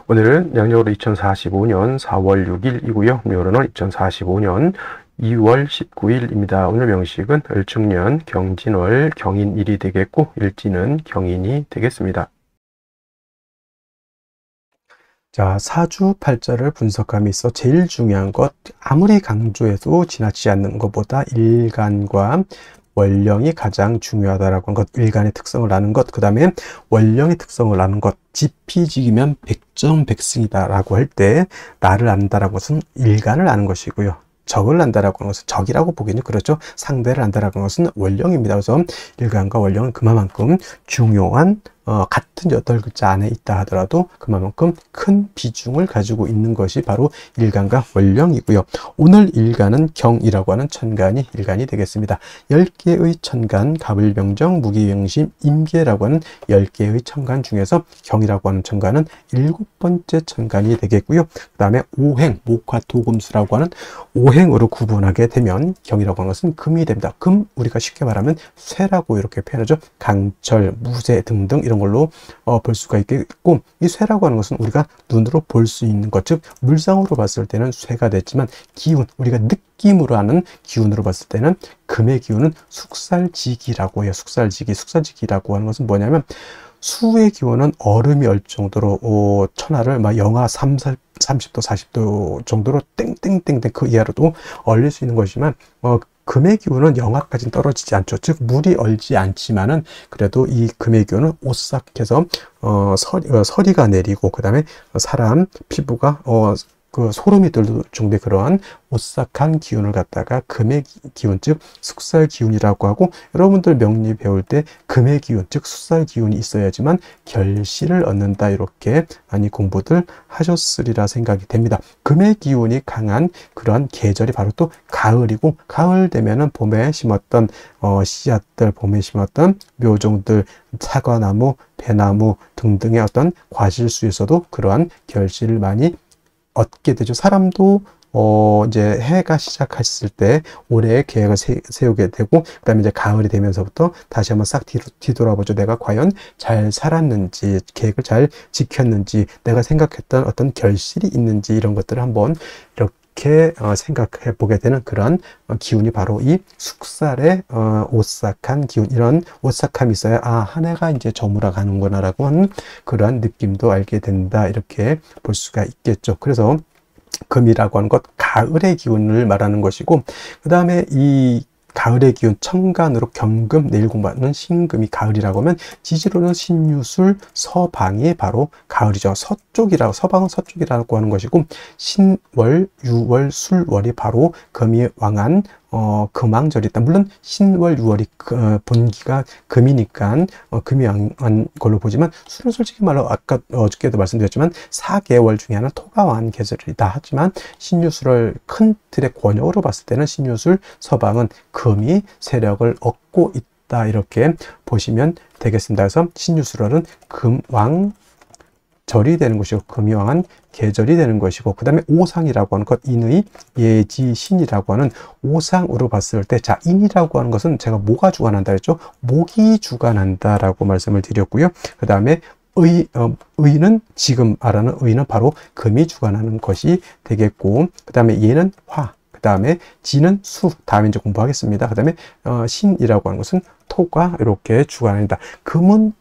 오늘은 양력으로 2045년 4월 6일이고요. 음력으로는 2045년 2월 19일입니다. 오늘 명식은 을축년 경진월 경인일이 되겠고 일지는 경인이 되겠습니다. 자, 사주팔자를 분석함에 있어 제일 중요한 것, 아무리 강조해도 지나치지 않는 것보다 일간과 원령이 가장 중요하다라고 하는 것, 일간의 특성을 아는 것, 그 다음에 원령의 특성을 아는 것, 지피지기면 백전백승이다라고 할 때 나를 안다라고 것은 일간을 아는 것이고요. 적을 안다라고 하는 것은 적이라고 보기는 그렇죠. 상대를 안다라고 하는 것은 원령입니다. 그래서 일간과 원령은 그만큼 중요한 같은 8글자 안에 있다 하더라도 그만큼 큰 비중을 가지고 있는 것이 바로 일간과 원령이고요. 오늘 일간은 경이라고 하는 천간이 일간이 되겠습니다. 10개의 천간, 갑을병정, 무기병신, 임계라고 하는 10개의 천간 중에서 경이라고 하는 천간은 7번째 천간이 되겠고요. 그 다음에 오행, 목화토금수라고 하는 오행으로 구분하게 되면 경이라고 하는 것은 금이 됩니다. 금, 우리가 쉽게 말하면 쇠라고 이렇게 표현하죠. 강철, 무쇠 등등 이런 걸로 볼 수가 있겠고, 이 쇠라고 하는 것은 우리가 눈으로 볼 수 있는 것, 즉 물상으로 봤을 때는 쇠가 됐지만 기운, 우리가 느낌으로 하는 기운으로 봤을 때는 금의 기운은 숙살지기라고 해요. 숙살지기라고 하는 것은 뭐냐면 수의 기온은 얼음이 얼 정도로 천하를 막 영하 30도 40도 정도로 땡땡땡땡 그 이하로도 얼릴 수 있는 것이지만 금의 기온은 영하까지는 떨어지지 않죠. 즉 물이 얼지 않지만은 그래도 이 금의 기온은 오싹해서 서리가 내리고 그 다음에 사람 피부가 그 소름이 돋을 정도의 그러한 오싹한 기운을 갖다가 금의 기운, 즉 숙살 기운이라고 하고, 여러분들 명리 배울 때 금의 기운, 즉 숙살 기운이 있어야지만 결실을 얻는다, 이렇게 많이 공부들 하셨으리라 생각이 됩니다. 금의 기운이 강한 그러한 계절이 바로 또 가을이고, 가을 되면은 봄에 심었던 씨앗들, 봄에 심었던 묘종들, 사과나무, 배나무 등등의 어떤 과실수에서도 그러한 결실을 많이 얻게 되죠. 사람도 이제 해가 시작했을 때 올해의 계획을 세우게 되고, 그 다음에 이제 가을이 되면서부터 다시 한번 싹 뒤돌아보죠. 내가 과연 잘 살았는지, 계획을 잘 지켰는지, 내가 생각했던 어떤 결실이 있는지, 이런 것들을 한번 이렇게 생각해 보게 되는 그런 기운이 바로 이 숙살의 오싹한 기운, 이런 오싹함이 있어야 한 해가 이제 저물어 가는구나 라고 하는 그러한 느낌도 알게 된다, 이렇게 볼 수가 있겠죠. 그래서 금이라고 하는 것, 가을의 기운을 말하는 것이고, 그 다음에 이 가을의 기운, 천간으로 경금, 내일 공부하는 신금이 가을이라고 하면 지지로는 신유술, 서방이 바로 가을이죠. 서방은 서쪽이라고 하는 것이고, 신월, 유월, 술월이 바로 금이 왕한 금왕절이 있다. 물론 신월, 유월이 본기가 금이니까 금이 왕한 걸로 보지만, 술은 솔직히 말로 아까 어저께도 말씀드렸지만 4개월 중에 하나는 토가 왕한 계절이다 하지만, 신유술을 큰 틀의 권역으로 봤을 때는 신유술, 서방은 금이 세력을 얻고 있다, 이렇게 보시면 되겠습니다. 그래서 신유술월은 금왕 절이 되는 것이고, 금이 왕한 계절이 되는 것이고, 그 다음에 오상이라고 하는 것, 인의, 예지, 신이라고 하는 오상으로 봤을 때, 자, 인이라고 하는 것은 제가 뭐가 주관한다 했죠? 목이 주관한다라고 말씀을 드렸고요. 그 다음에 의는, 지금 말하는 의는 바로 금이 주관하는 것이 되겠고, 그 다음에 예는 화, 그 다음에 지는 수, 다음에 이제 공부하겠습니다. 그 다음에 신이라고 하는 것은 토가 이렇게 주관한다. 금은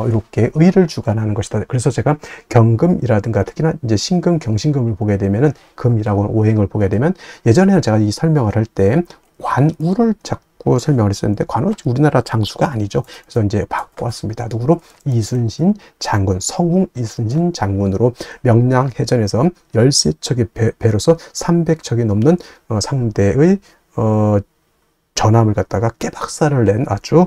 이렇게 의를 주관하는 것이다. 그래서 제가 경금이라든가 특히나 이제 신금, 경신금을 보게 되면은, 금이라고 하는 오행을 보게 되면, 예전에는 제가 이 설명을 할 때 관우를 자꾸 설명을 했었는데, 관우 우리나라 장수가 아니죠. 그래서 이제 바꿔왔습니다. 누구로? 이순신 장군, 성웅 이순신 장군으로 명량해전에서 13척의 배로서 300척이 넘는 상대의 전함을 갖다가 깨박살을 낸 아주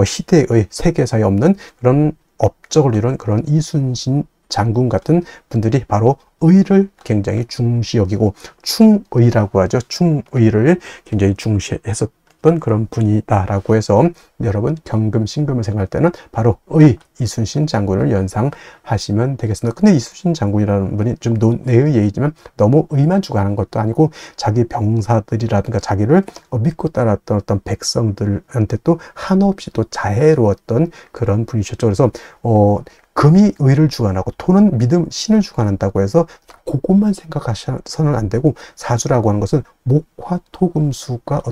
희대의 세계사에 없는 그런 업적을 이룬 그런 이순신 장군 같은 분들이 바로 의를 굉장히 중시 여기고 충의라고 하죠. 충의를 굉장히 중시했었다 있었던 그런 분이다라고 해서 여러분 경금, 신금을 생각할 때는 바로 의 이순신 장군을 연상하시면 되겠습니다. 근데 이순신 장군이라는 분이 좀 논의 얘기지만 너무 의만 주관한 것도 아니고 자기 병사들이라든가 자기를 믿고 따랐던 어떤 백성들한테 또 한없이 또 자애로웠던 그런 분이셨죠. 그래서 금이 의를 주관하고 토는 믿음, 신을 주관한다고 해서 그것만 생각하셔서는 안 되고, 사주라고 하는 것은 목화, 토, 금수가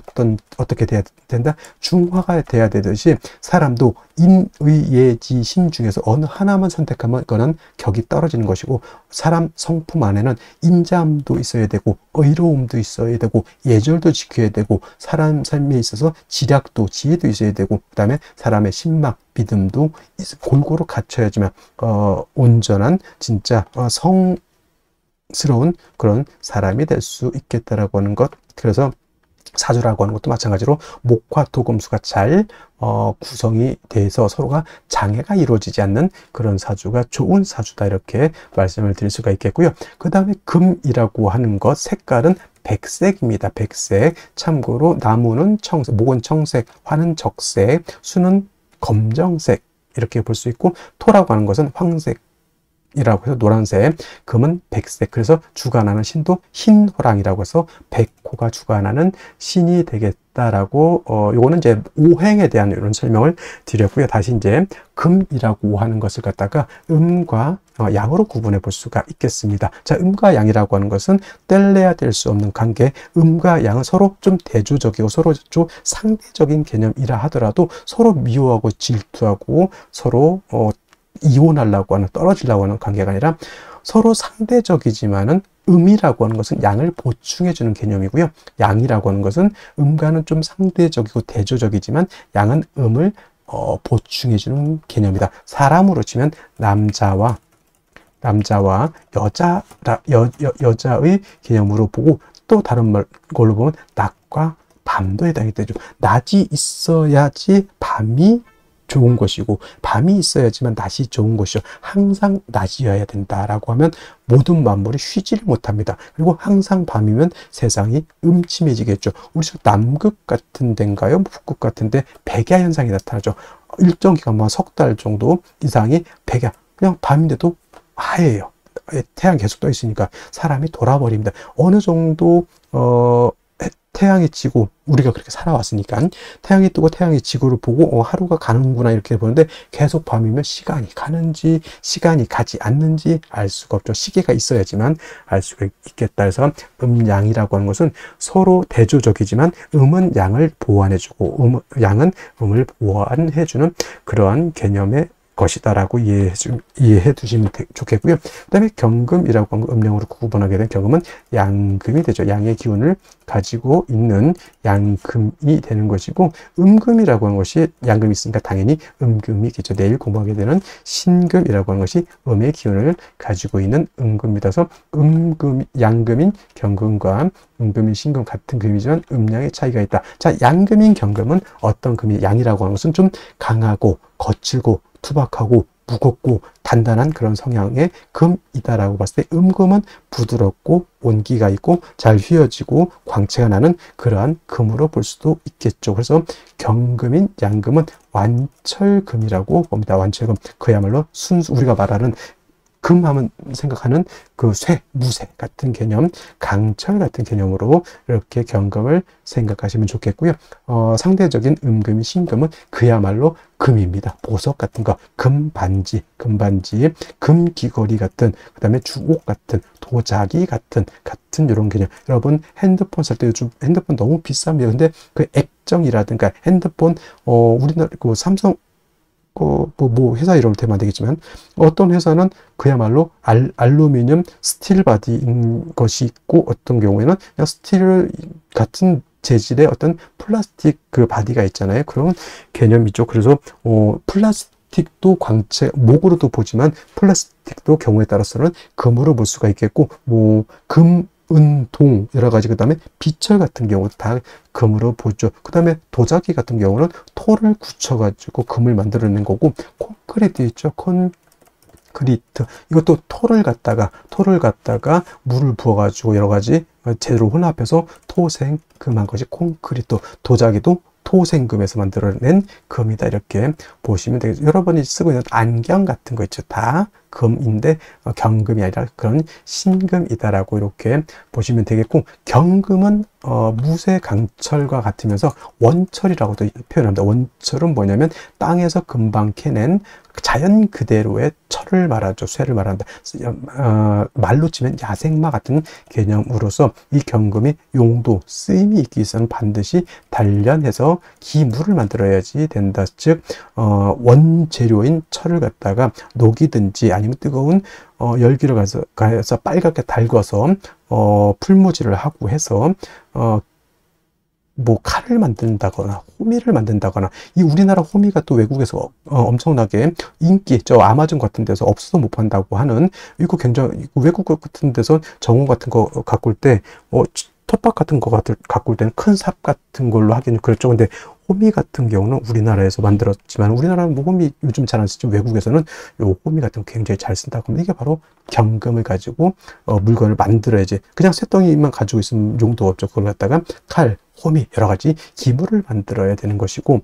어떻게 돼야 된다? 중화가 돼야 되듯이 사람도 인, 의, 예, 지, 신 중에서 어느 하나만 선택하면 그거는 격이 떨어지는 것이고, 사람 성품 안에는 인자함도 있어야 되고 의로움도 있어야 되고 예절도 지켜야 되고 사람 삶에 있어서 지략도 지혜도 있어야 되고 그 다음에 사람의 신막 믿음도 골고루 갖춰야지만 온전한 진짜 성스러운 그런 사람이 될 수 있겠다라고 하는 것. 그래서 사주라고 하는 것도 마찬가지로 목화 토금수가 잘 구성이 돼서 서로가 장애가 이루어지지 않는 그런 사주가 좋은 사주다, 이렇게 말씀을 드릴 수가 있겠고요. 그 다음에 금이라고 하는 것, 색깔은 백색입니다. 백색. 참고로 나무는 청색, 목은 청색, 화는 적색, 수는 검정색, 이렇게 볼 수 있고, 토라고 하는 것은 황색 이라고 해서 노란색, 금은 백색. 그래서 주관하는 신도 흰호랑이라고 해서 백호가 주관하는 신이 되겠다라고 요거는 이제 오행에 대한 이런 설명을 드렸고요. 다시 이제 금이라고 하는 것을 갖다가 음과 양으로 구분해 볼 수가 있겠습니다. 자, 음과 양이라고 하는 것은 뗄래야 뗄 수 없는 관계. 음과 양은 서로 좀 대조적이고 서로 좀 상대적인 개념이라 하더라도 서로 미워하고 질투하고 서로 이혼하려고 하는, 떨어지려고 하는 관계가 아니라 서로 상대적이지만은 음이라고 하는 것은 양을 보충해 주는 개념이고요. 양이라고 하는 것은 음과는 좀 상대적이고 대조적이지만 양은 음을 보충해 주는 개념이다. 사람으로 치면 남자와 여자의 개념으로 보고, 또 다른 걸로 보면 낮과 밤도 해당이 되죠. 낮이 있어야지 밤이 좋은 것이고 밤이 있어야지만 낮이 좋은 것이죠. 항상 낮이어야 된다라고 하면 모든 만물이 쉬지를 못합니다. 그리고 항상 밤이면 세상이 음침해지겠죠. 우리 저 남극 같은 데인가요? 북극 같은 데 백야 현상이 나타나죠. 일정 기간만 석 달 정도 이상이 백야, 그냥 밤인데도 하얘요. 태양 계속 떠 있으니까 사람이 돌아버립니다. 어느 정도 태양이 지고, 우리가 그렇게 살아왔으니까 태양이 뜨고 태양이 지구를 보고 하루가 가는구나 이렇게 보는데, 계속 밤이면 시간이 가는지 시간이 가지 않는지 알 수가 없죠. 시계가 있어야지만 알 수가 있겠다 해서 음양이라고 하는 것은 서로 대조적이지만 음은 양을 보완해주고 양은 음을 보완해주는 그러한 개념의 것이다라고 이해해 두시면 좋겠고요. 그 다음에 경금이라고 하는 음령으로 구분하게 된 경금은 양금이 되죠. 양의 기운을 가지고 있는 양금이 되는 것이고, 음금이라고 하는 것이 양금이 있으니까 당연히 음금이겠죠. 내일 공부하게 되는 신금이라고 하는 것이 음의 기운을 가지고 있는 음금이다. 그래서 양금인 경금과 음금인 신금 같은 금이지만 음양의 차이가 있다. 자, 양금인 경금은 어떤 금이, 양이라고 하는 것은 좀 강하고 거칠고 투박하고 무겁고 단단한 그런 성향의 금이다라고 봤을 때, 음금은 부드럽고 온기가 있고 잘 휘어지고 광채가 나는 그러한 금으로 볼 수도 있겠죠. 그래서 경금인 양금은 완철금이라고 봅니다. 완철금, 그야말로 우리가 말하는 금하면 생각하는 그 무쇠 같은 개념, 강철 같은 개념으로 이렇게 경금을 생각하시면 좋겠고요. 상대적인 음금이 신금은 그야말로 금입니다. 보석 같은 거, 금반지, 금귀걸이 같은, 그 다음에 주옥 같은, 도자기 같은 이런 개념. 여러분 핸드폰 살 때 요즘 핸드폰 너무 비쌉니다. 근데 그 액정이라든가 핸드폰 우리나라 그 삼성 회사 이름을 대면 안 되겠지만, 어떤 회사는 그야말로 알루미늄 스틸 바디인 것이 있고, 어떤 경우에는 그냥 스틸 같은 재질의 어떤 플라스틱 그 바디가 있잖아요. 그런 개념이죠. 그래서 플라스틱도 광채, 목으로도 보지만 플라스틱도 경우에 따라서는 금으로 볼 수가 있겠고, 은, 동, 여러 가지, 그 다음에 비철 같은 경우도 다 금으로 보죠. 그 다음에 도자기 같은 경우는 토를 굳혀가지고 금을 만들어낸 거고, 콘크리트 있죠. 콘크리트, 이것도 토를 갖다가 물을 부어가지고 여러 가지 재료를 혼합해서 토생금한 것이 콘크리트, 도자기도 토생금에서 만들어낸 금이다, 이렇게 보시면 되겠죠. 여러분이 쓰고 있는 안경 같은 거 있죠, 다 금인데 경금이 아니라 그런 신금이다라고 이렇게 보시면 되겠고, 경금은 무쇠 강철과 같으면서 원철이라고도 표현합니다. 원철은 뭐냐면 땅에서 금방 캐낸 자연 그대로의 철을 말하죠. 쇠를 말한다. 말로 치면 야생마 같은 개념으로서 이 경금이 용도, 쓰임이 있기 위해서는 반드시 단련해서 기물을 만들어야지 된다. 즉 원재료인 철을 갖다가 녹이든지 아니면 뜨거운 열기를 가해서 빨갛게 달궈서 풀무질을 하고 해서 뭐 칼을 만든다거나 호미를 만든다거나, 이 우리나라 호미가 또 외국에서 엄청나게 인기, 저 아마존 같은 데서 없어서 못 판다고 하는, 이거 굉장히 외국 같은 데서 정원 같은 거 가꿀 때 텃밭 같은 거 가꿀 때는 큰 삽 같은 걸로 하기는 그렇죠. 근데 호미 같은 경우는 우리나라에서 만들었지만, 우리나라는 뭐 호미 요즘 잘 안 쓰죠. 외국에서는 요 호미 같은 거 굉장히 잘 쓴다고 합니다. 이게 바로 경금을 가지고 물건을 만들어야지, 그냥 쇳덩이만 가지고 있으면 용도 없죠. 그걸 갖다가 칼, 호미, 여러 가지 기물을 만들어야 되는 것이고,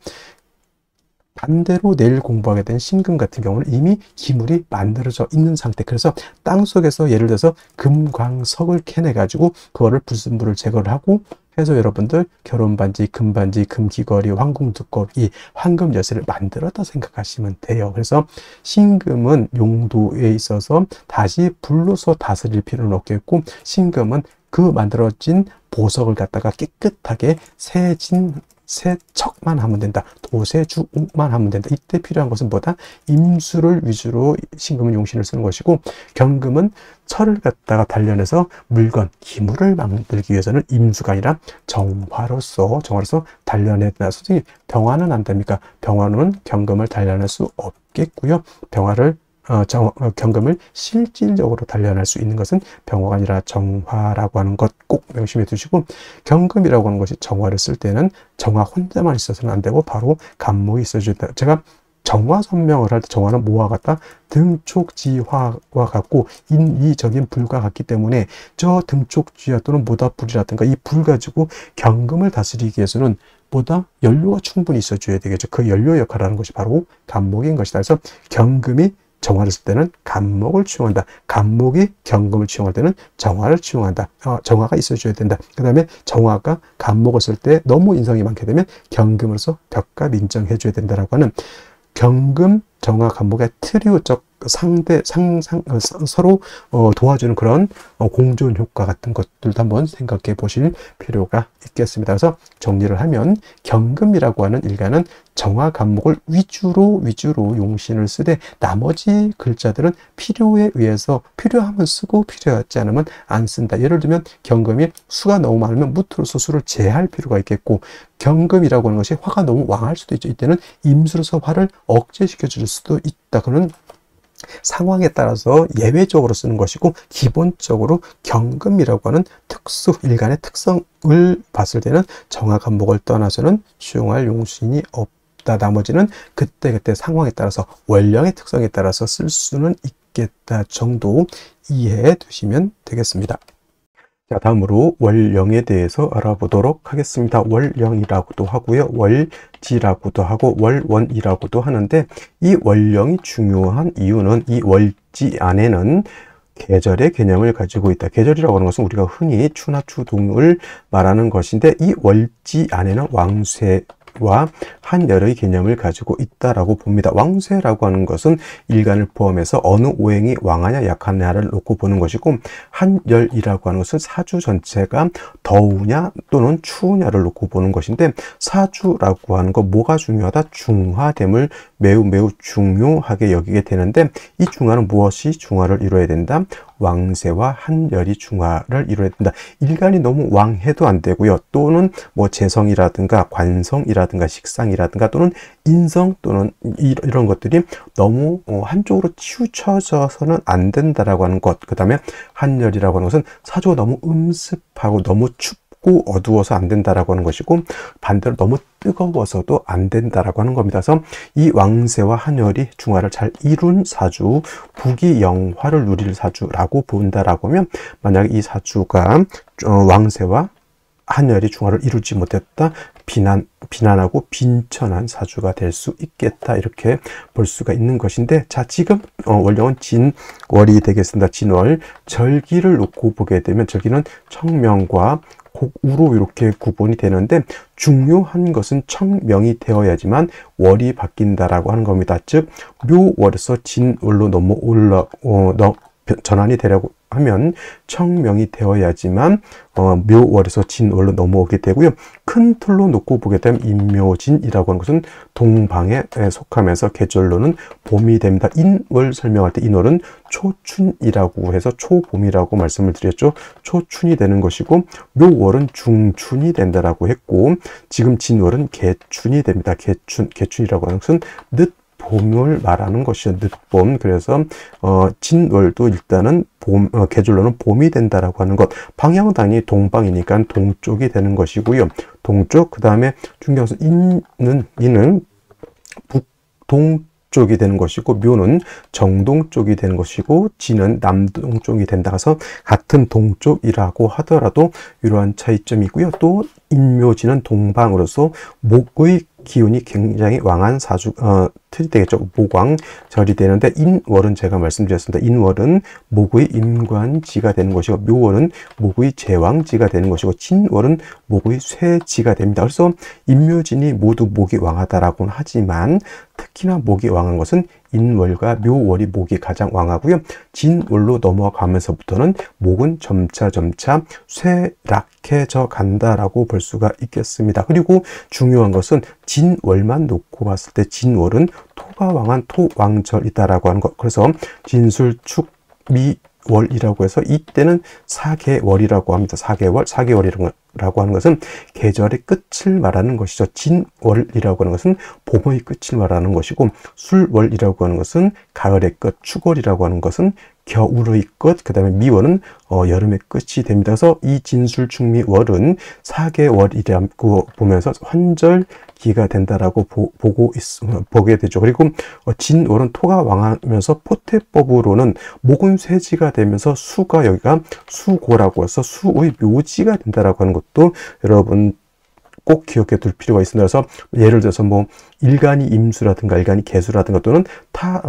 반대로 내일 공부하게 된 신금 같은 경우는 이미 기물이 만들어져 있는 상태. 그래서 땅 속에서 예를 들어서 금광석을 캐내 가지고 그거를 불순물을 제거를 하고 해서 여러분들 결혼반지, 금반지, 금귀걸이, 황금두꺼비, 황금 열쇠를 만들었다 생각하시면 돼요. 그래서 신금은 용도에 있어서 다시 불로서 다스릴 필요는 없겠고, 신금은 그 만들어진 보석을 갖다가 깨끗하게 세척만 하면 된다. 도세주만 하면 된다. 이때 필요한 것은 뭐다? 임수를 위주로 신금은 용신을 쓰는 것이고, 경금은 철을 갖다가 단련해서 물건, 기물을 만들기 위해서는 임수가 아니라 정화로서 단련해야 된다. 선생님, 병화는 안 됩니까? 병화는 경금을 단련할 수 없겠고요. 경금을 실질적으로 단련할 수 있는 것은 병화가 아니라 정화라고 하는 것 꼭 명심해 두시고, 경금이라고 하는 것이 정화를 쓸 때는 정화 혼자만 있어서는 안 되고 바로 간목이 있어줘야 된다. 제가 정화 설명을 할 때 정화는 뭐와 같다? 등촉지화와 같고 인위적인 불과 같기 때문에, 저 등촉지화 또는 모닥불이라든가 이 불 가지고 경금을 다스리기 위해서는 보다 연료가 충분히 있어줘야 되겠죠. 그 연료 역할을 하는 것이 바로 간목인 것이다. 그래서 경금이 정화를 쓸 때는 간목을 취용한다. 간목이 경금을 취용할 때는 정화를 취용한다. 정화가 있어줘야 된다. 그 다음에 정화가 간목을 쓸 때 너무 인성이 많게 되면 경금으로서 벽값 인정해줘야 된다라고 하는, 경금, 정화, 간목의 트리오적 서로 도와주는 그런 공존 효과 같은 것들도 한번 생각해 보실 필요가 있겠습니다. 그래서 정리를 하면, 경금이라고 하는 일가는 정화, 간목을 위주로 용신을 쓰되, 나머지 글자들은 필요에 의해서 필요하면 쓰고 필요하지 않으면 안 쓴다. 예를 들면 경금이 수가 너무 많으면 무토로서 수를 제할 필요가 있겠고, 경금이라고 하는 것이 화가 너무 왕할 수도 있죠. 이때는 임수로서 화를 억제시켜 줄 수도 있다. 그런 상황에 따라서 예외적으로 쓰는 것이고, 기본적으로 경금이라고 하는 일간의 특성을 봤을 때는 정화, 간목을 떠나서는 수용할 용신이 없다. 나머지는 그때그때 상황에 따라서, 원령의 특성에 따라서 쓸 수는 있겠다 정도 이해해 두시면 되겠습니다. 자, 다음으로 월령에 대해서 알아보도록 하겠습니다. 월령이라고도 하고요, 월지라고도 하고 월원이라고도 하는데, 이 월령이 중요한 이유는 이 월지 안에는 계절의 개념을 가지고 있다. 계절이라고 하는 것은 우리가 흔히 추나 추동을 말하는 것인데, 이 월지 안에는 왕쇠와 한열의 개념을 가지고 있다라고 봅니다. 왕쇠라고 하는 것은 일간을 포함해서 어느 오행이 왕하냐 약하냐를 놓고 보는 것이고, 한열이라고 하는 것은 사주 전체가 더우냐 또는 추우냐를 놓고 보는 것인데, 사주라고 하는 것 뭐가 중요하다? 중화됨을 매우 중요하게 여기게 되는데, 이 중화는 무엇이 중화를 이루어야 된다? 왕세와 한열이 중화를 이루어야 된다. 일간이 너무 왕해도 안 되고요. 또는 뭐 재성이라든가 관성이라든가 식상이라든가 또는 인성 또는 이런 것들이 너무 한쪽으로 치우쳐져서는 안 된다라고 하는 것. 그 다음에 한열이라고 하는 것은 사주가 너무 음습하고 너무 춥고 춥고 어두워서 안 된다라고 하는 것이고, 반대로 너무 뜨거워서도 안 된다라고 하는 겁니다. 그래서 이 왕세와 한열이 중화를 잘 이룬 사주, 부귀영화를 누릴 사주라고 본다라고 하면, 만약에 이 사주가 왕세와 한열이 중화를 이루지 못했다, 비난하고 빈천한 사주가 될 수 있겠다, 이렇게 볼 수가 있는 것인데, 자, 지금 월령은 진월이 되겠습니다. 진월. 절기를 놓고 보게 되면 절기는 청명과 곡우로 이렇게 구분이 되는데, 중요한 것은 청명이 되어야지만 월이 바뀐다라고 하는 겁니다. 즉 묘월에서 진월로 전환이 되려고 하면 청명이 되어야지만 묘월에서 진월로 넘어오게 되고요. 큰 틀로 놓고 보게 되면 인묘진이라고 하는 것은 동방에 속하면서 계절로는 봄이 됩니다. 인월 설명할 때 인월은 초춘이라고 해서 초봄이라고 말씀을 드렸죠. 초춘이 되는 것이고, 묘월은 중춘이 된다라고 했고, 지금 진월은 개춘이 됩니다. 개춘이라고 하는 것은 봄을 말하는 것이죠. 늦봄. 그래서 진월도 일단은 계절로는 봄이 된다라고 하는 것. 방향은 당연히 동방이니까 동쪽이 되는 것이고요. 동쪽. 그 다음에 중요한 것은 인은 북동쪽이 되는 것이고, 묘는 정동쪽이 되는 것이고, 진은 남동쪽이 된다. 그래서 같은 동쪽이라고 하더라도 이러한 차이점이 있고요. 또 인묘진은 동방으로서 목의 기운이 굉장히 왕한 사주, 틀이 되겠죠. 목왕절이 되는데, 인월은 제가 말씀드렸습니다. 인월은 목의 임관지가 되는 것이고, 묘월은 목의 제왕지가 되는 것이고, 진월은 목의 쇠지가 됩니다. 그래서 인묘진이 모두 목이 왕하다라고는 하지만, 특히나 목이 왕한 것은 인월과 묘월이 목이 가장 왕하고요. 진월로 넘어가면서부터는 목은 점차 쇠락해져 간다라고 볼 수가 있겠습니다. 그리고 중요한 것은 진월만 놓고 봤을 때 진월은 토가 왕한 토왕절이다라고 하는 것. 그래서 진술축미월이라고 해서 이때는 사계월이라고 합니다. 사계월이라고 하는 것은 계절의 끝을 말하는 것이죠. 진월이라고 하는 것은 봄의 끝을 말하는 것이고, 술월이라고 하는 것은 가을의 끝, 축월이라고 하는 것은 겨울의 끝, 그 다음에 미월은 여름의 끝이 됩니다. 그래서 이 진술축미월은 사계월이라고 보면서 환절기가 된다라고 보게 되죠. 그리고 진월은 토가 왕하면서 포태법으로는 목은 쇠지가 되면서 수가 여기가 수고라고 해서 수의 묘지가 된다라고 하는 것도 여러분 꼭 기억해 둘 필요가 있습니다. 그래서 예를 들어서 뭐 일간이 임수라든가 일간이 개수라든가 또는 타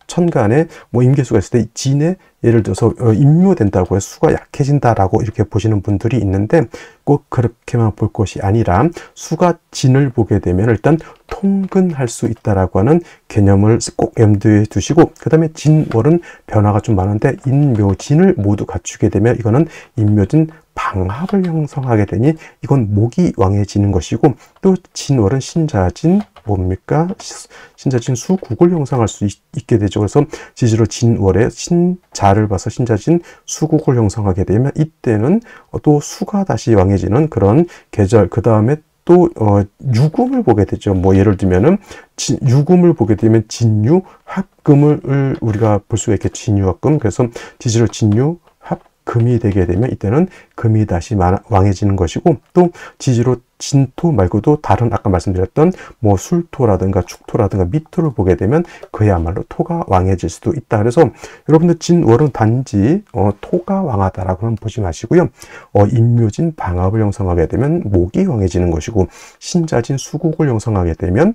천간에 뭐 임계수가 있을 때 진에 예를 들어서 임묘된다고 해서 수가 약해진다라고 이렇게 보시는 분들이 있는데, 꼭 그렇게만 볼 것이 아니라 수가 진을 보게 되면 일단 통근할 수 있다라고 하는 개념을 꼭 염두에 두시고, 그 다음에 진월은 변화가 좀 많은데 인묘진을 모두 갖추게 되면 이거는 인묘진 방합을 형성하게 되니 이건 목이 왕해지는 것이고, 또 진월은 신자진 뭡니까? 신자진 수국을 형성할 수 있게 되죠. 그래서 지지로 진월에 신자를 봐서 신자진 수국을 형성하게 되면 이때는 또 수가 다시 왕해지는 그런 계절, 그 다음에 또 유금을 보게 되죠. 뭐 예를 들면은 유금을 보게 되면 진유 합금을 우리가 볼 수가 있겠죠. 진유 합금. 그래서 지지로 진유 금이 되게 되면 이때는 금이 다시 왕해지는 것이고, 또 지지로 진토 말고도 다른 아까 말씀드렸던 뭐 술토라든가 축토라든가 미토를 보게 되면 그야말로 토가 왕해질 수도 있다. 그래서 여러분들 진월은 단지 토가 왕하다라고는 보지 마시고요. 인묘진 방합을 형성하게 되면 목이 왕해지는 것이고, 신자진 수국을 형성하게 되면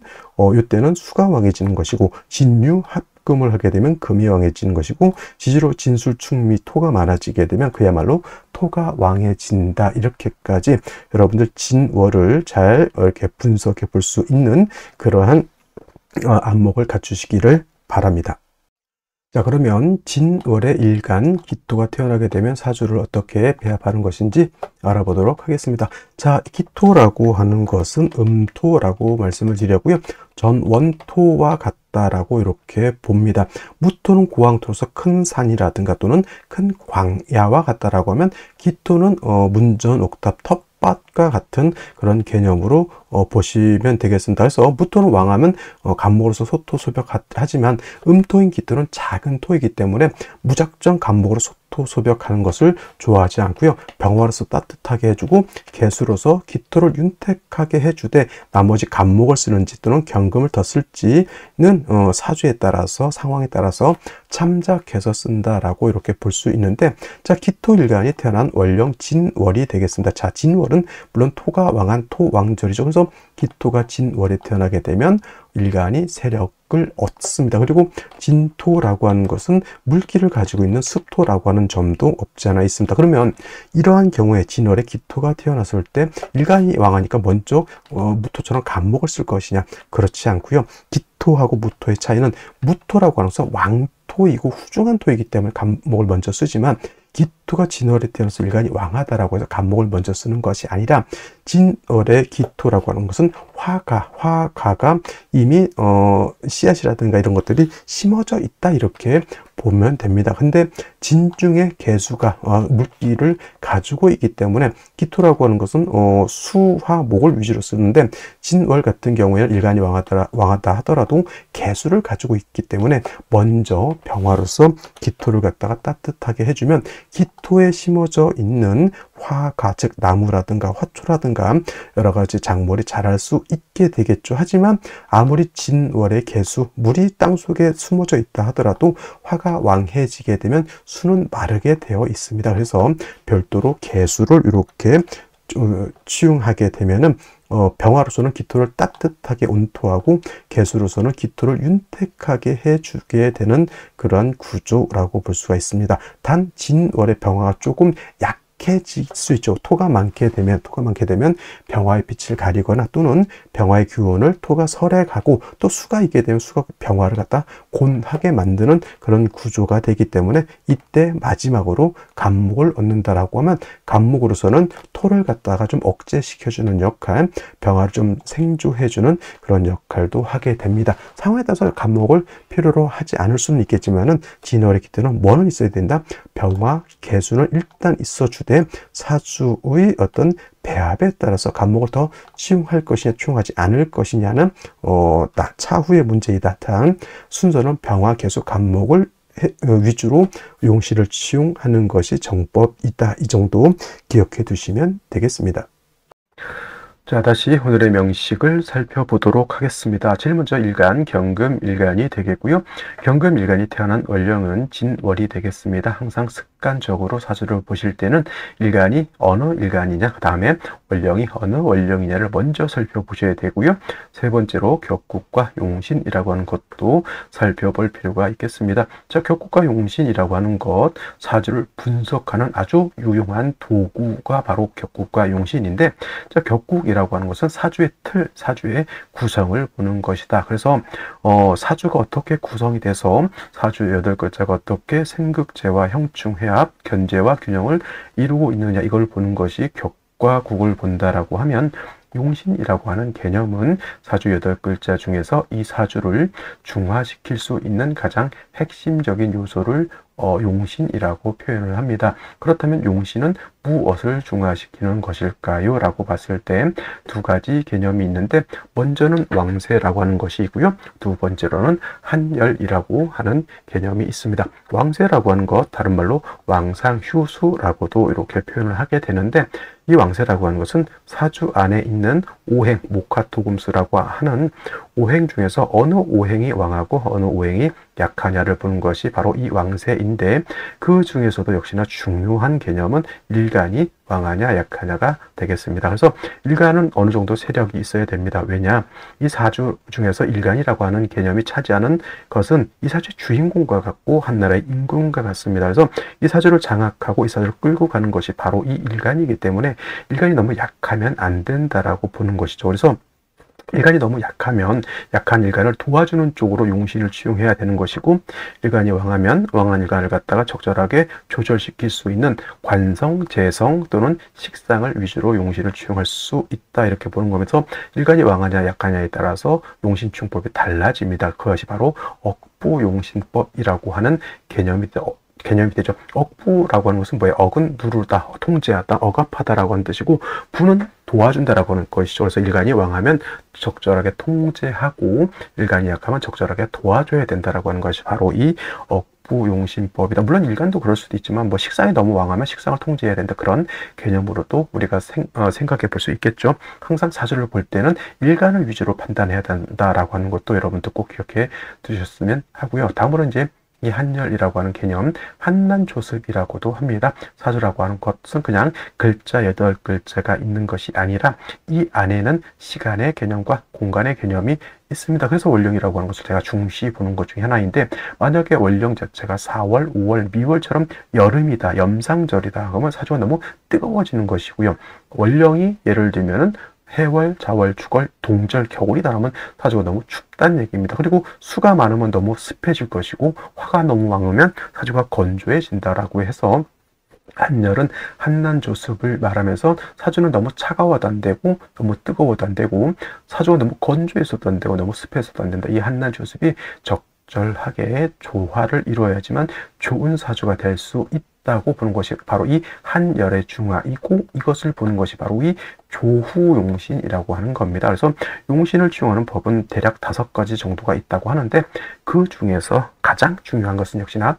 이때는 수가 왕해지는 것이고, 진유 합금을 하게 되면 금이 왕해지는 것이고, 지지로 진술축미 토가 많아지게 되면 그야말로 토가 왕해진다. 이렇게까지 여러분들 진월을 잘 이렇게 분석해 볼 수 있는 그러한 안목을 갖추시기를 바랍니다. 자, 그러면 진월의 일간 기토가 태어나게 되면 사주를 어떻게 배합하는 것인지 알아보도록 하겠습니다. 자, 기토라고 하는 것은 음토라고 말씀을 드렸고요. 전원토와 같다라고 이렇게 봅니다. 무토는 고황토로서 큰 산이라든가 또는 큰 광야와 같다라고 하면, 기토는 문전, 옥탑, 텃밭과 같은 그런 개념으로 보시면 되겠습니다. 그래서 무토는 왕하면 간목으로서 소토, 소벽 하지만 음토인 기토는 작은 토이기 때문에 무작정 간목으로 기토 소벽하는 것을 좋아하지 않고요. 병화로서 따뜻하게 해주고 개수로서 기토를 윤택하게 해주되 나머지 간목을 쓰는지 또는 경금을 더 쓸지는 사주에 따라서 상황에 따라서 참작해서 쓴다라고 이렇게 볼 수 있는데, 자, 기토일간이 태어난 월령 진월이 되겠습니다. 자, 진월은 물론 토가 왕한 토왕절이죠. 그래서 기토가 진월에 태어나게 되면 일간이 세력을 얻습니다. 그리고 진토라고 하는 것은 물기를 가지고 있는 습토라고 하는 점도 없지 않아 있습니다. 그러면 이러한 경우에 진월에 기토가 태어났을 때 일간이 왕하니까 먼저 무토처럼 간목을 쓸 것이냐? 그렇지 않고요. 기토하고 무토의 차이는 무토라고 하는 것은 왕토이고 후중한 토이기 때문에 간목을 먼저 쓰지만, 기토가 진월에 태어나서 일간이 왕하다라고 해서 간목을 먼저 쓰는 것이 아니라 진월의 기토라고 하는 것은 화가가 이미 씨앗이라든가 이런 것들이 심어져 있다 이렇게 보면 됩니다. 근데 진중의 개수가 물기를 가지고 있기 때문에 기토라고 하는 것은 수화목을 위주로 쓰는데, 진월 같은 경우에는 일간이 왕하다 하더라도 개수를 가지고 있기 때문에 먼저 병화로서 기토를 갖다가 따뜻하게 해주면 기토에 심어져 있는 화가, 즉 나무라든가 화초라든가 여러 가지 작물이 자랄 수 있게 되겠죠. 하지만 아무리 진월의 개수, 물이 땅속에 숨어져 있다 하더라도 화가 왕해지게 되면 수는 마르게 되어 있습니다. 그래서 별도로 개수를 이렇게 치용하게 되면은 병화로서는 기토를 따뜻하게 온토하고 개수로서는 기토를 윤택하게 해주게 되는 그런 구조라고 볼 수가 있습니다. 단 진월의 병화가 조금 약해질 수 있죠. 토가 많게 되면 병화의 빛을 가리거나 또는 병화의 기운을 토가 설해가고, 또 수가 있게 되면 수가 병화를 갖다 곤하게 만드는 그런 구조가 되기 때문에 이때 마지막으로 간목을 얻는다라고 하면 간목으로서는 토를 갖다가 좀 억제시켜주는 역할, 병화를 좀 생조해주는 그런 역할도 하게 됩니다. 상황에 따라서 간목을 필요로 하지 않을 수는 있겠지만은 진월의 기토는 뭐는 있어야 된다? 병화, 개수는 일단 있어주되 사주의 어떤 배합에 따라서 간목을 더 치용할 것이냐 치용하지 않을 것이냐는 차후의 문제이다. 단 순서는 병화, 개수, 간목을 위주로 용시를 치용하는 것이 정법이다. 이 정도 기억해 두시면 되겠습니다. 자, 다시 오늘의 명식을 살펴보도록 하겠습니다. 제일 먼저 일간, 경금, 일간이 되겠고요. 경금, 일간이 태어난 월령은 진월이 되겠습니다. 항상 습관적으로 사주를 보실 때는 일간이 어느 일간이냐, 그 다음에 월령이 어느 월령이냐를 먼저 살펴보셔야 되고요. 세 번째로 격국과 용신이라고 하는 것도 살펴볼 필요가 있겠습니다. 자, 격국과 용신이라고 하는 것, 사주를 분석하는 아주 유용한 도구가 바로 격국과 용신인데, 자, 격국이라고 하는 것은 사주의 틀, 사주의 구성을 보는 것이다. 그래서 사주가 어떻게 구성이 돼서 사주 8글자가 어떻게 생극제와 형충해합, 견제와 균형을 이루고 있느냐, 이걸 보는 것이 격과 국을 본다라고 하면, 용신이라고 하는 개념은 사주 8글자 중에서 이 사주를 중화시킬 수 있는 가장 핵심적인 요소를 용신이라고 표현을 합니다. 그렇다면 용신은 무엇을 중화시키는 것일까요? 라고 봤을 때 두 가지 개념이 있는데, 먼저는 왕세라고 하는 것이 있고요. 두 번째로는 한열이라고 하는 개념이 있습니다. 왕세라고 하는 것, 다른 말로 왕상휴수라고도 이렇게 표현을 하게 되는데, 이 왕세라고 하는 것은 사주 안에 있는 오행, 목화토금수라고 하는 오행 중에서 어느 오행이 왕하고 어느 오행이 약하냐를 보는 것이 바로 이 왕세인데, 그 중에서도 역시나 중요한 개념은 일간이 왕하냐 약하냐가 되겠습니다. 그래서 일간은 어느 정도 세력이 있어야 됩니다. 왜냐? 이 사주 중에서 일간이라고 하는 개념이 차지하는 것은 이 사주의 주인공과 같고 한나라의 임금과 같습니다. 그래서 이 사주를 장악하고 이 사주를 끌고 가는 것이 바로 이 일간이기 때문에 일간이 너무 약하면 안 된다라고 보는 것이죠. 그래서 일간이 너무 약하면 약한 일간을 도와주는 쪽으로 용신을 치용해야 되는 것이고, 일간이 왕하면 왕한 일간을 갖다가 적절하게 조절시킬 수 있는 관성, 재성 또는 식상을 위주로 용신을 치용할 수 있다, 이렇게 보는 거면서 일간이 왕하냐 약하냐에 따라서 용신 치용법이 달라집니다. 그것이 바로 억부용신법이라고 하는 개념이 개념이 되죠. 억부라고 하는 것은 뭐예요? 억은 누르다, 통제하다, 억압하다라고 하는 뜻이고, 부는 도와준다라고 하는 것이죠. 그래서 일간이 왕하면 적절하게 통제하고, 일간이 약하면 적절하게 도와줘야 된다라고 하는 것이 바로 이 억부용신법이다. 물론 일간도 그럴 수도 있지만, 뭐 식상이 너무 왕하면 식상을 통제해야 된다. 그런 개념으로도 우리가 생각해 볼 수 있겠죠. 항상 사주를 볼 때는 일간을 위주로 판단해야 된다라고 하는 것도 여러분도 꼭 기억해 두셨으면 하고요. 다음으로 이제 이 한열이라고 하는 개념, 한난조습이라고도 합니다. 사주라고 하는 것은 그냥 글자 8글자가 있는 것이 아니라 이 안에는 시간의 개념과 공간의 개념이 있습니다. 그래서 월령이라고 하는 것을 제가 중시 보는 것 중에 하나인데, 만약에 월령 자체가 4월, 5월, 미월처럼 여름이다, 염상절이다 그러면 사주가 너무 뜨거워지는 것이고요. 월령이 예를 들면은 해월, 자월, 축월, 동절, 겨울이다 하면 사주가 너무 춥다는 얘기입니다. 그리고 수가 많으면 너무 습해질 것이고, 화가 너무 많으면 사주가 건조해진다라고 해서 한열은 한난조습을 말하면서 사주는 너무 차가워도 안 되고 너무 뜨거워도 안 되고 사주가 너무 건조해서도 안 되고 너무 습해서도 안 된다. 이 한난조습이 적절하게 조화를 이루어야지만 좋은 사주가 될 수 있다고 보는 것이 바로 이 한열의 중화이고, 이것을 보는 것이 바로 이 조후용신이라고 하는 겁니다. 그래서 용신을 지용하는 법은 대략 5가지 정도가 있다고 하는데, 그 중에서 가장 중요한 것은 역시나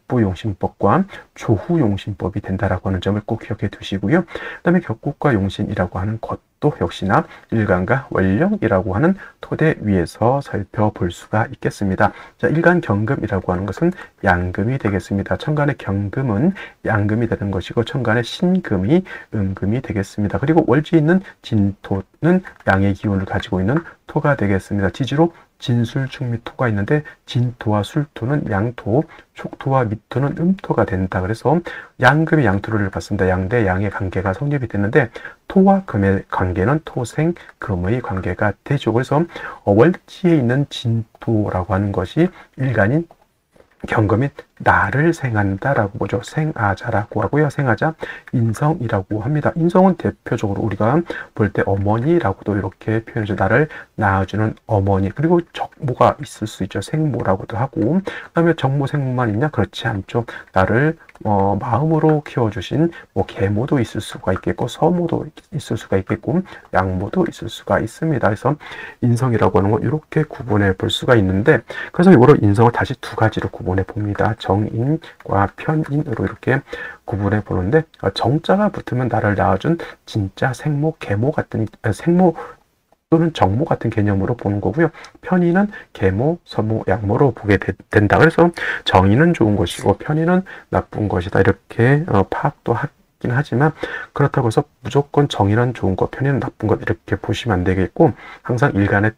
억부용신법과 조후용신법이 된다라고 하는 점을 꼭 기억해 두시고요. 그 다음에 격국과 용신이라고 하는 것도 역시나 일간과 월령이라고 하는 토대 위에서 살펴볼 수가 있겠습니다. 자, 일간 경금이라고 하는 것은 양금이 되겠습니다. 천간의 경금은 양금이 되는 것이고, 천간의 신금이 음금이 되겠습니다. 그리고 월지에 있는 진토는 양의 기운을 가지고 있는 토가 되겠습니다. 지지로 진술, 축미, 토가 있는데, 진토와 술토는 양토, 촉토와 미토는 음토가 된다. 그래서 양금이 양토를 봤습니다. 양 대 양의 관계가 성립이 되는데, 토와 금의 관계는 토생, 금의 관계가 되죠. 그래서 월지에 있는 진토라고 하는 것이 일간인 경금인 나를 생한다라고 보죠. 생아자라고 하고요. 생아자, 인성이라고 합니다. 인성은 대표적으로 우리가 볼 때 어머니라고도 이렇게 표현해서 나를 낳아주는 어머니, 그리고 적모가 있을 수 있죠. 생모라고도 하고, 그 다음에 정모, 생모만 있냐? 그렇지 않죠. 나를 마음으로 키워주신 계모도 있을 수가 있겠고, 서모도 있을 수가 있겠고, 양모도 있을 수가 있습니다. 그래서 인성이라고 하는 건 이렇게 구분해 볼 수가 있는데, 그래서 이거를 인성을 다시 2가지로 구분해 봅니다. 정인과 편인으로 이렇게 구분해 보는데, 정자가 붙으면 나를 낳아준 진짜 생모, 계모 같은 생모 또는 정모 같은 개념으로 보는 거고요. 편인은 계모, 서모, 양모로 보게 된다. 그래서 정인은 좋은 것이고 편인은 나쁜 것이다. 이렇게 파악도 하긴 하지만, 그렇다고 해서 무조건 정인은 좋은 것, 편인은 나쁜 것 이렇게 보시면 안 되겠고, 항상 일간의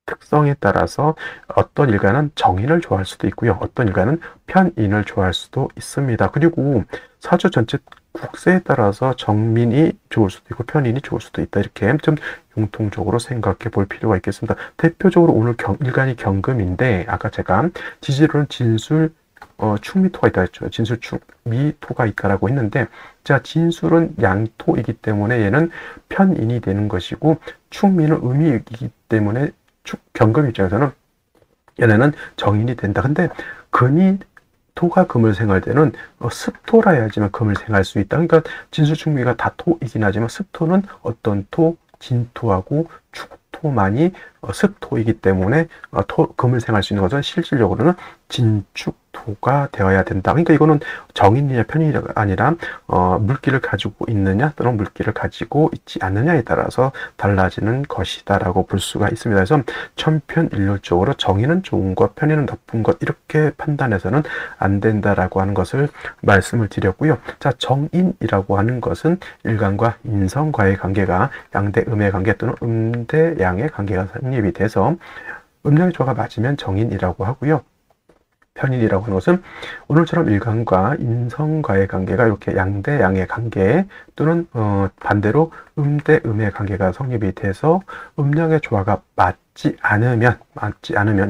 특성에 따라서 어떤 일간은 정인을 좋아할 수도 있고요. 어떤 일간은 편인을 좋아할 수도 있습니다. 그리고 사주 전체 국세에 따라서 정민이 좋을 수도 있고 편인이 좋을 수도 있다. 이렇게 좀 공통적으로 생각해 볼 필요가 있겠습니다. 대표적으로 오늘 일간이 경금인데, 아까 제가 지지로는 진술, 축미토가 있다 했죠. 진술, 축미토가 있다라고 했는데, 자, 진술은 양토이기 때문에 얘는 편인이 되는 것이고, 축미는 음이기 때문에 경금 입장에서는 얘네는 정인이 된다. 근데 금이 토가 금을 생할 때는 습토라 해야지만 금을 생할 수 있다. 그러니까 진수축미가 다 토이긴 하지만 습토는 어떤 토, 진토하고 축토만이 습토이기 때문에 금을 생할 수 있는 것은 실질적으로는 진축토가 되어야 된다. 그러니까 이거는 정인이냐 편인이냐 아니라 물기를 가지고 있느냐 또는 물기를 가지고 있지 않느냐에 따라서 달라지는 것이다라고 볼 수가 있습니다. 그래서 천편일률적으로 정인은 좋은 것, 편인은 나쁜 것 이렇게 판단해서는 안 된다라고 하는 것을 말씀을 드렸고요. 자, 정인이라고 하는 것은 일간과 인성과의 관계가 양대 음의 관계 또는 음대 양의 관계가 성립이 돼서 음양의 조화가 맞으면 정인이라고 하고요. 편인이라고 하는 것은 오늘처럼 일간과 인성과의 관계가 이렇게 양대 양의 관계 또는 반대로 음대 음의 관계가 성립이 돼서 음양의 조화가 맞지 않으면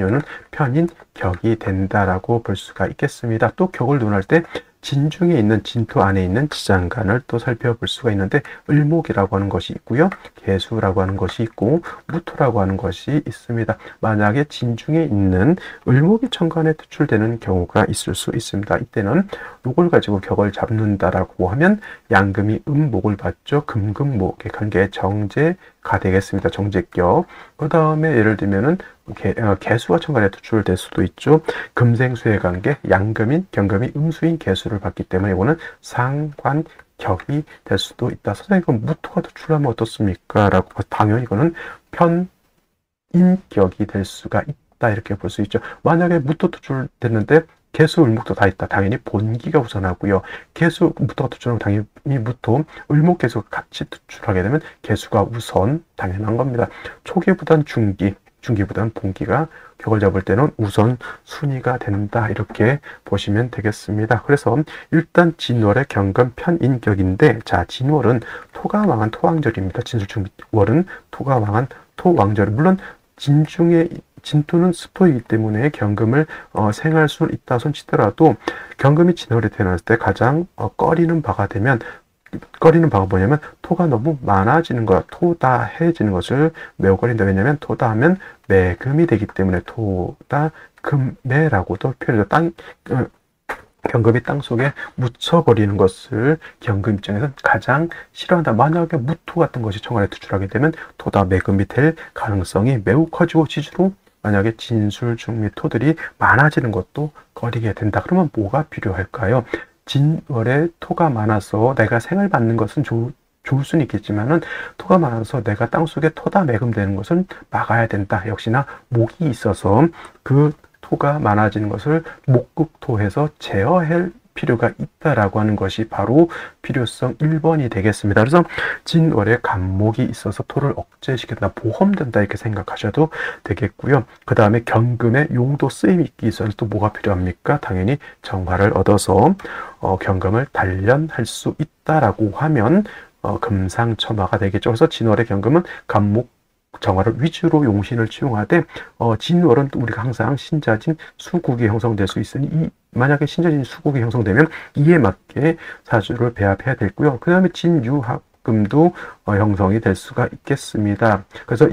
이거는 편인 격이 된다라고 볼 수가 있겠습니다. 또 격을 논할 때 진중에 있는 진토 안에 있는 지장간을 또 살펴볼 수가 있는데, 을목이라고 하는 것이 있고요, 개수라고 하는 것이 있고, 무토라고 하는 것이 있습니다. 만약에 진중에 있는 을목이 천간에 투출되는 경우가 있을 수 있습니다. 이때는 요걸 가지고 격을 잡는다라고 하면 양금이 음목을 받죠. 금금목의 관계 정제가 되겠습니다. 정제격. 그 다음에 예를 들면은 개수가 천간에 투출될 수도 있죠. 금생수의 관계, 양금인 경금이 음수인 개수를 받기 때문에 이거는 상관격이 될 수도 있다. 선생님, 그럼 무토가 투출하면 어떻습니까? 라고 당연히 이거는 편인격이 될 수가 있다, 이렇게 볼 수 있죠. 만약에 무토 투출됐는데 개수, 을목도 다 있다. 당연히 본기가 우선하고요. 개수, 무토가 투출하면 당연히 무토, 을목, 개수가 같이 투출하게 되면 개수가 우선, 당연한 겁니다. 초기보단 중기, 중기보다는 본기가 격을 잡을 때는 우선 순위가 된다, 이렇게 보시면 되겠습니다. 그래서 일단 진월의 경금 편인격인데, 자, 진월은 토가 망한 토왕절입니다. 진술충월은 토가 망한 토왕절. 물론 진중에 진토는 습토이기 때문에 경금을 생할 수는 있다 손치더라도, 경금이 진월에 태어났을 때 가장 꺼리는 바가 뭐냐면 토가 너무 많아지는 것, 토다해지는 것을 매우 꺼린다. 왜냐하면 토다 하면 매금이 되기 때문에 토다 금매라고도 표현해서 경금이 땅 속에 묻혀버리는 것을 경금 입장에서는 가장 싫어한다. 만약에 무토 같은 것이 천간에 투출하게 되면 토다 매금이 될 가능성이 매우 커지고, 지주로 만약에 진술, 중미, 토들이 많아지는 것도 꺼리게 된다. 그러면 뭐가 필요할까요? 진월에 토가 많아서 내가 생을 받는 것은 좋을 수는 있겠지만은, 토가 많아서 내가 땅속에 토다 매금되는 것은 막아야 된다. 역시나 목이 있어서 그 토가 많아지는 것을 목극토해서 제어할 필요가 있다라고 하는 것이 바로 필요성 1번이 되겠습니다. 그래서 진월에 간목이 있어서 토를 억제시킨다, 보험된다, 이렇게 생각하셔도 되겠고요. 그 다음에 경금의 용도 쓰임이 있기 위해서는 또 뭐가 필요합니까? 당연히 정화를 얻어서 경금을 단련할 수 있다라고 하면 금상첨화가 되겠죠. 그래서 진월의 경금은 간목 정화를 위주로 용신을 치용하되, 진월은 우리가 항상 신자진 수국이 형성될 수 있으니, 만약에 신자진 수국이 형성되면 이에 맞게 사주를 배합해야 되고요. 그 다음에 진유합금도 형성이 될 수가 있겠습니다. 그래서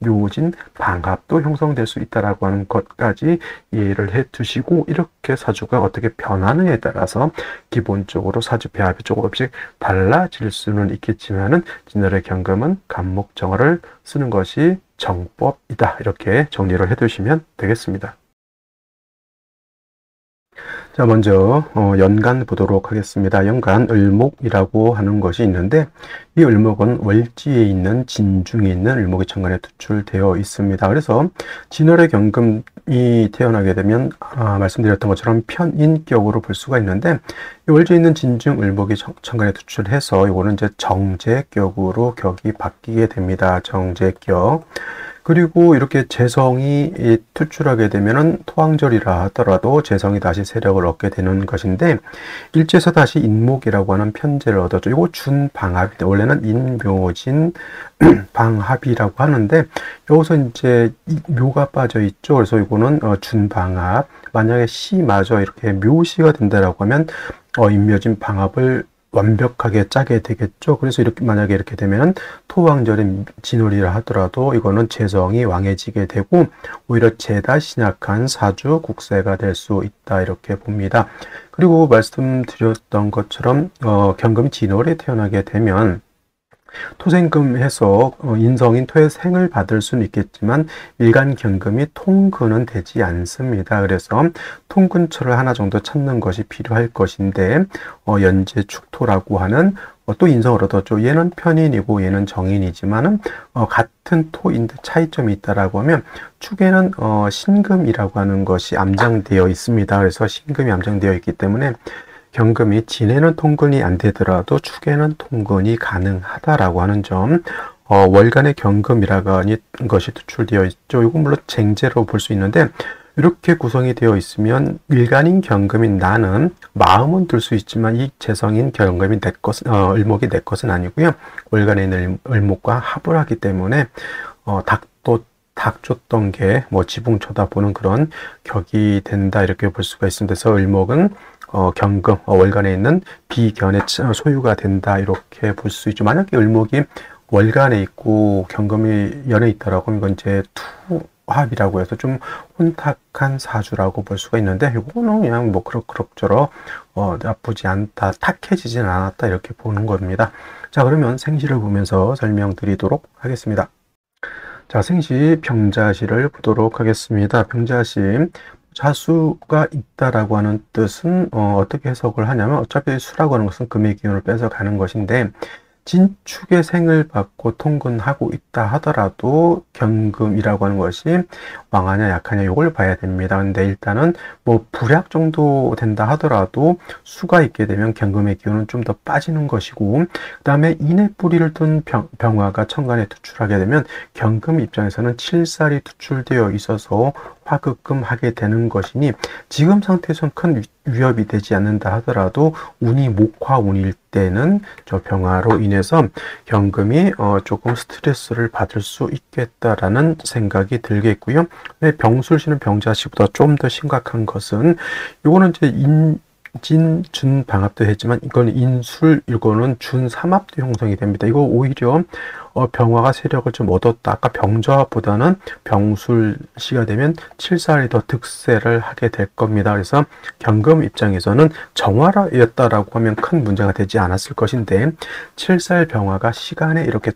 묘진 방합도 형성될 수 있다라고 하는 것까지 이해를 해 두시고, 이렇게 사주가 어떻게 변하느냐에 따라서 기본적으로 사주 배합이 조금씩 달라질 수는 있겠지만은, 진월의 경금은 간목 정화를 쓰는 것이 정법이다, 이렇게 정리를 해 두시면 되겠습니다. 자, 먼저 연간 보도록 하겠습니다. 연간 을목이라고 하는 것이 있는데, 이 을목은 월지에 있는 진중에 있는 을목이 천간에 투출되어 있습니다. 그래서 진월의 경금이 태어나게 되면 말씀드렸던 것처럼 편인격으로 볼 수가 있는데, 이 월지에 있는 진중 을목이 천간에 투출해서 이거는 이제 정제격으로 격이 바뀌게 됩니다. 정제격. 그리고 이렇게 재성이 투출하게 되면은 토왕절이라 하더라도 재성이 다시 세력을 얻게 되는 것인데, 일제에서 다시 인목이라고 하는 편제를 얻었죠. 이거 준방합이다. 원래는 인묘진 방합이라고 하는데, 여기서 이제 묘가 빠져 있죠. 그래서 이거는 준방합. 만약에 시마저 이렇게 묘시가 된다라고 하면 인묘진 방합을 완벽하게 짜게 되겠죠. 그래서 이렇게 만약에 이렇게 되면 토왕절인 진월이라 하더라도 이거는 재성이 왕해지게 되고, 오히려 재다 신약한 사주 국세가 될 수 있다, 이렇게 봅니다. 그리고 말씀드렸던 것처럼 경금이 진월에 태어나게 되면 토생금해서 인성인 토의 생을 받을 수는 있겠지만, 일간 경금이 통근은 되지 않습니다. 그래서 통근처를 하나 정도 찾는 것이 필요할 것인데, 연재 축토라고 하는 또 인성을 얻었죠. 얘는 편인이고 얘는 정인이지만은 같은 토인데 차이점이 있다라고 하면, 축에는 신금이라고 하는 것이 암장되어 있습니다. 그래서 신금이 암장되어 있기 때문에 경금이 진에는 통근이 안 되더라도 축에는 통근이 가능하다라고 하는 점, 월간의 경금이라고 하는 것이 투출되어 있죠. 이건 물론 쟁제로 볼 수 있는데, 이렇게 구성이 되어 있으면 일간인 경금인 나는 마음은 들 수 있지만, 이 재성인 경금이 내 것은 을목이 내 것은 아니고요. 월간에 있는 을목과 합을 하기 때문에 닭 쫓던 게 지붕 쳐다보는 그런 격이 된다, 이렇게 볼 수가 있습니다. 그래서 을목은 경금, 월간에 있는 비견의 소유가 된다. 이렇게 볼 수 있죠. 만약에 을목이 월간에 있고 경금이 연에 있다라고 하면 이건 이제 투합이라고 해서 좀 혼탁한 사주라고 볼 수가 있는데, 이거는 그냥 뭐 그럭저럭 나쁘지 않다, 탁해지진 않았다, 이렇게 보는 겁니다. 자, 그러면 생시를 보면서 설명드리도록 하겠습니다. 자, 생시 병자시를 보도록 하겠습니다. 병자시, 자수가 있다라고 하는 뜻은 어떻게 해석을 하냐면, 어차피 수라고 하는 것은 금의 기운을 뺏어가는 것인데, 진축의 생을 받고 통근하고 있다 하더라도 경금이라고 하는 것이 왕하냐 약하냐 이걸 봐야 됩니다. 근데 일단은 뭐 불약 정도 된다 하더라도 수가 있게 되면 경금의 기운은 좀 더 빠지는 것이고, 그 다음에 인의 뿌리를 둔 병화가 천간에 투출하게 되면 경금 입장에서는 칠살이 투출되어 있어서 화급금하게 되는 것이니, 지금 상태에서는 큰 위협이 되지 않는다 하더라도 운이 목화운일 때는 저 병화로 인해서 경금이 조금 스트레스를 받을 수 있겠다라는 생각이 들겠고요. 병술시는 병자시보다 좀 더 심각한 것은, 요거는 이제 진, 준 방합도 했지만 이건 인술, 이거는 준 삼합도 형성이 됩니다. 이거 오히려 병화가 세력을 좀 얻었다. 아까 병자보다는 병술시가 되면 칠살이 더 득세를 하게 될 겁니다. 그래서 경금 입장에서는 정화라였다라고 하면 큰 문제가 되지 않았을 것인데, 칠살 병화가 시간에 이렇게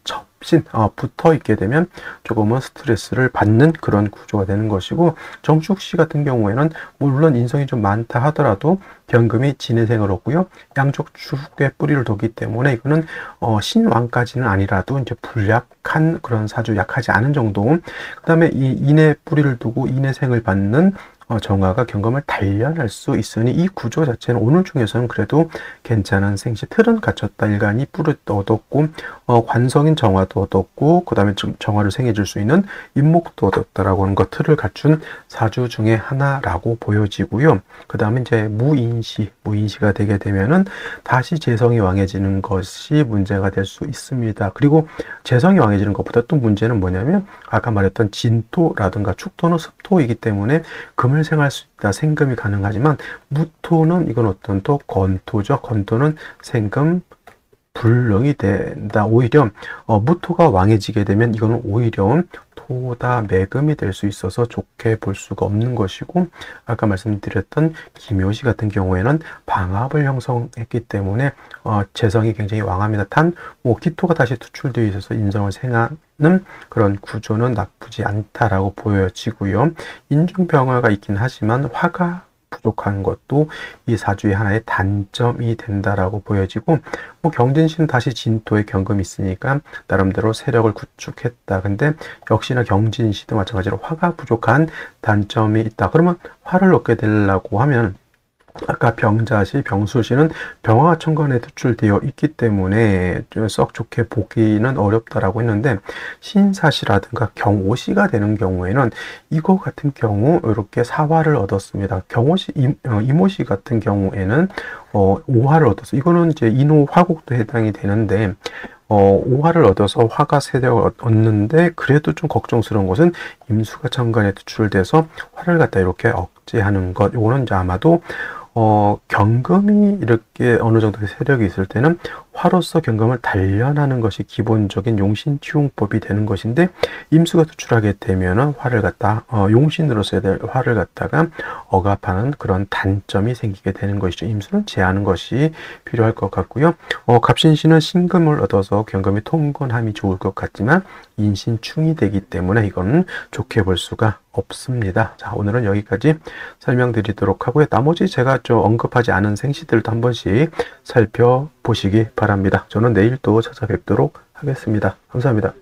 붙어 있게 되면 조금은 스트레스를 받는 그런 구조가 되는 것이고, 정축시 같은 경우에는 물론 인성이 좀 많다 하더라도 경금이 진해생을 얻고요, 양쪽 축에 뿌리를 두기 때문에 이거는 신왕까지는 아니라도 이제 불약한 그런 사주, 약하지 않은 정도. 그 다음에 이 인의 뿌리를 두고 인해생을 받는 정화가 경금을 단련할 수 있으니, 이 구조 자체는 오늘 중에서는 그래도 괜찮은 생시, 틀은 갖췄다. 일간이 뿔을 얻었고 관성인 정화도 얻었고, 그 다음에 정화를 생해줄 수 있는 인목도 얻었다라고 하는 것, 틀을 갖춘 사주 중에 하나라고 보여지고요. 그 다음에 이제 무인시가 되게 되면은 다시 재성이 왕해지는 것이 문제가 될 수 있습니다. 그리고 재성이 왕해지는 것보다 또 문제는 뭐냐면, 아까 말했던 진토라든가 축토는 습토이기 때문에 금을 생할 수 있다. 생금이 가능하지만, 무토는 이건 어떤 또 건토죠. 건토는 생금 불능이 된다. 오히려 무토가 왕해지게 되면 이거는 오히려 토다 매금이 될 수 있어서 좋게 볼 수가 없는 것이고, 아까 말씀드렸던 기묘시 같은 경우에는 방합을 형성했기 때문에 재성이 굉장히 왕합니다. 단 기토가 다시 투출되어 있어서 인성을 생하는 그런 구조는 나쁘지 않다라고 보여지고요. 인중병화가 있긴 하지만 화가 부족한 것도 이 사주의 하나의 단점이 된다라고 보여지고, 경진시는 다시 진토의 경금이 있으니까 나름대로 세력을 구축했다. 근데 역시나 경진시도 마찬가지로 화가 부족한 단점이 있다. 그러면 화를 얻게 되려고 하면, 아까 병자시, 병술시는 병화가 천간에 투출되어 있기 때문에 썩 좋게 보기는 어렵다라고 했는데, 신사시라든가 경오시가 되는 경우에는 이거 같은 경우 이렇게 사화를 얻었습니다. 경오시, 이모시 같은 경우에는 오화를 얻었어. 이거는 이제 인호 화곡도 해당이 되는데, 오화를 얻어서 화가 세력을 얻는데, 그래도 좀 걱정스러운 것은 임수가 천간에 투출돼서 화를 갖다 이렇게 억제하는 것. 이거는 이제 아마도 경금이 이렇게 어느 정도의 세력이 있을 때는 화로서 경금을 단련하는 것이 기본적인 용신치용법이 되는 것인데, 임수가 투출하게 되면은 화를 갖다 용신으로서의 화를 갖다가 억압하는 그런 단점이 생기게 되는 것이죠. 임수는 제하는 것이 필요할 것 같고요. 갑신시는 신금을 얻어서 경금이 통건함이 좋을 것 같지만 인신충이 되기 때문에 이거는 좋게 볼 수가 없습니다. 자, 오늘은 여기까지 설명드리도록 하고요. 나머지 제가 언급하지 않은 생시들도 한 번씩 살펴보시기 바랍니다. 저는 내일 또 찾아뵙도록 하겠습니다. 감사합니다.